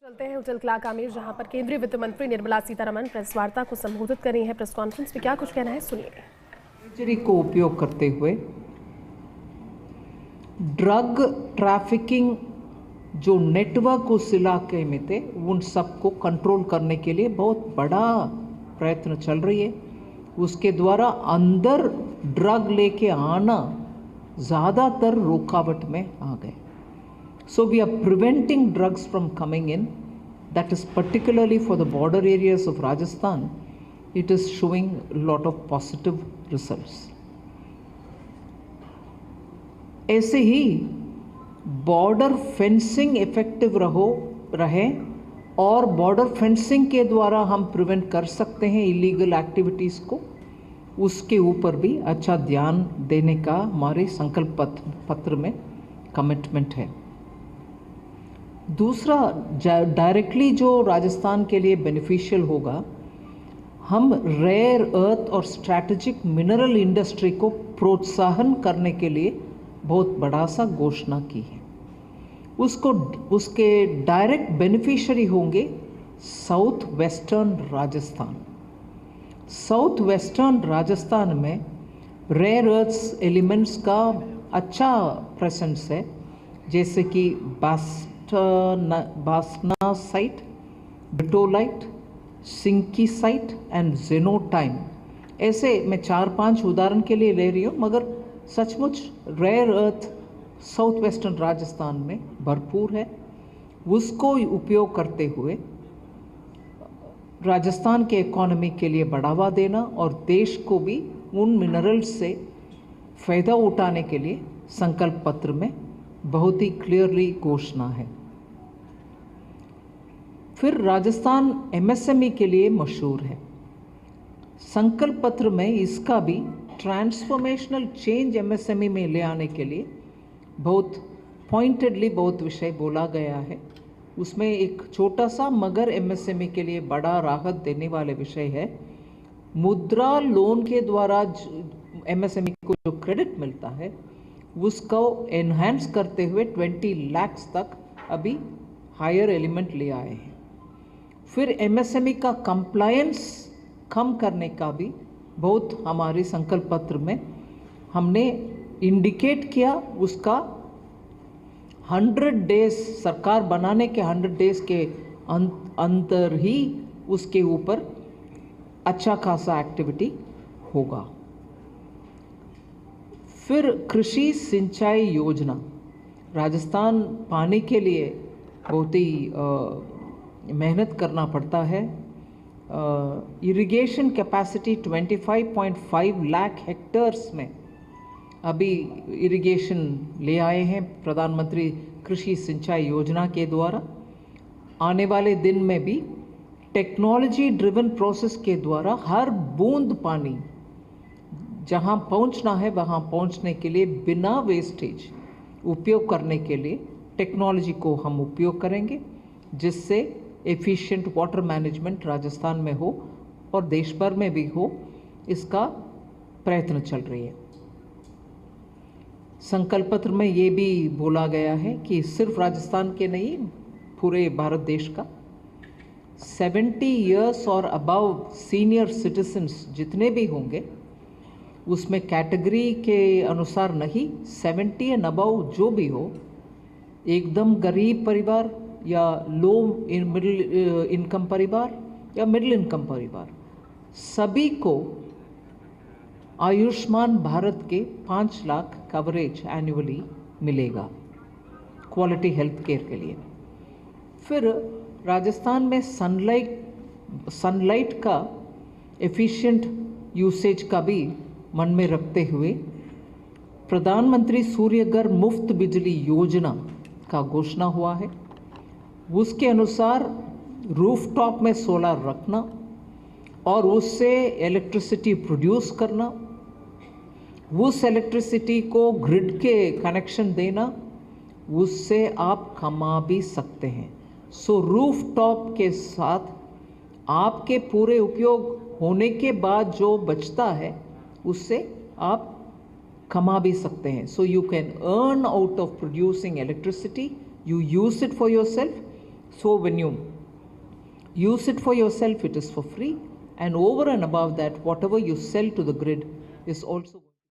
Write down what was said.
चलते हैं hotel clock Aamir, जहां पर केंद्रीय वित्त मंत्री निर्मला सीतारमण प्रेस वार्ता को संबोधित कर रही हैं। प्रेस कॉन्फ्रेंस में क्या कुछ कहना है, सुनिए। सर्जरी को उपयोग करते हुए ड्रग ट्रैफिकिंग जो नेटवर्क उस इलाके में थे उन सबको कंट्रोल करने के लिए बहुत बड़ा प्रयत्न चल रही है। उसके द्वारा अंदर ड्रग लेके आना ज़्यादातर रुकावट में आ गए। So we are preventing drugs from coming in. That is particularly for the border areas of Rajasthan. It is showing a lot of positive results. ऐसे ही बॉर्डर फेंसिंग इफेक्टिव रहे और बॉर्डर फेंसिंग के द्वारा हम प्रिवेंट कर सकते हैं illegal activities को, उसके ऊपर भी अच्छा ध्यान देने का हमारे संकल्प पत्र में कमिटमेंट है। दूसरा, डायरेक्टली जो राजस्थान के लिए बेनिफिशियल होगा, हम रेयर अर्थ और स्ट्रैटेजिक मिनरल इंडस्ट्री को प्रोत्साहन करने के लिए बहुत बड़ा सा घोषणा की है। उसके डायरेक्ट बेनिफिशियरी होंगे south western Rajasthan. South western Rajasthan में रेयर अर्थ्स एलिमेंट्स का अच्छा प्रेजेंस है, जैसे कि बासनासाइट, ब्रिटोलाइट, सिंकीसाइट एंड जेनोटाइम। ऐसे मैं 4-5 उदाहरण के लिए ले रही हूँ, मगर सचमुच rare earth south western Rajasthan में भरपूर है। उसको उपयोग करते हुए राजस्थान के इकोनॉमी के लिए बढ़ावा देना और देश को भी उन मिनरल्स से फ़ायदा उठाने के लिए संकल्प पत्र में बहुत ही क्लियरली घोषणा है। फिर राजस्थान एमएसएमई के लिए मशहूर है। संकल्प पत्र में इसका भी ट्रांसफॉर्मेशनल चेंज एमएसएमई में ले आने के लिए बहुत पॉइंटेडली बहुत विषय बोला गया है। उसमें एक छोटा सा मगर एमएसएमई के लिए बड़ा राहत देने वाले विषय है, मुद्रा लोन के द्वारा एमएसएमई को जो क्रेडिट मिलता है उसको एनहांस करते हुए 20 लाख तक अभी हायर एलिमेंट ले आए हैं। फिर एमएसएमई का कंप्लायंस कम करने का भी बहुत हमारे संकल्प पत्र में हमने इंडिकेट किया। उसका 100 डेज सरकार बनाने के 100 डेज के अंदर ही उसके ऊपर अच्छा खासा एक्टिविटी होगा। फिर कृषि सिंचाई योजना, राजस्थान पानी के लिए बहुत ही मेहनत करना पड़ता है। इरिगेशन कैपेसिटी 25.5 लाख हेक्टेयर्स में अभी इरिगेशन ले आए हैं प्रधानमंत्री कृषि सिंचाई योजना के द्वारा। आने वाले दिन में भी टेक्नोलॉजी ड्रिवन प्रोसेस के द्वारा हर बूंद पानी जहाँ पहुँचना है वहाँ पहुँचने के लिए बिना वेस्टेज उपयोग करने के लिए टेक्नोलॉजी को हम उपयोग करेंगे, जिससे एफिशिएंट वाटर मैनेजमेंट राजस्थान में हो और देश भर में भी हो। इसका प्रयत्न चल रही है। संकल्प पत्र में ये भी बोला गया है कि सिर्फ राजस्थान के नहीं, पूरे भारत देश का 70 इयर्स और अबव सीनियर सिटीजन्स जितने भी होंगे, उसमें कैटेगरी के अनुसार नहीं, 70 एंड अबव जो भी हो, एकदम गरीब परिवार या मिडिल इनकम परिवार या मिडिल इनकम परिवार, सभी को आयुष्मान भारत के 5 लाख कवरेज एनुअली मिलेगा क्वालिटी हेल्थ केयर के लिए। फिर राजस्थान में सनलाइट का एफिशिएंट यूसेज का भी मन में रखते हुए प्रधानमंत्री सूर्यघर मुफ्त बिजली योजना का घोषणा हुआ है। उसके अनुसार रूफटॉप में सोलर रखना और उससे इलेक्ट्रिसिटी प्रोड्यूस करना, उस इलेक्ट्रिसिटी को ग्रिड के कनेक्शन देना, उससे आप कमा भी सकते हैं। सो रूफटॉप के साथ आपके पूरे उपयोग होने के बाद जो बचता है उससे आप कमा भी सकते हैं। So you can earn out of producing electricity, you use it for yourself So when you use it for yourself, it is for free, and over and above that, whatever you sell to the grid is also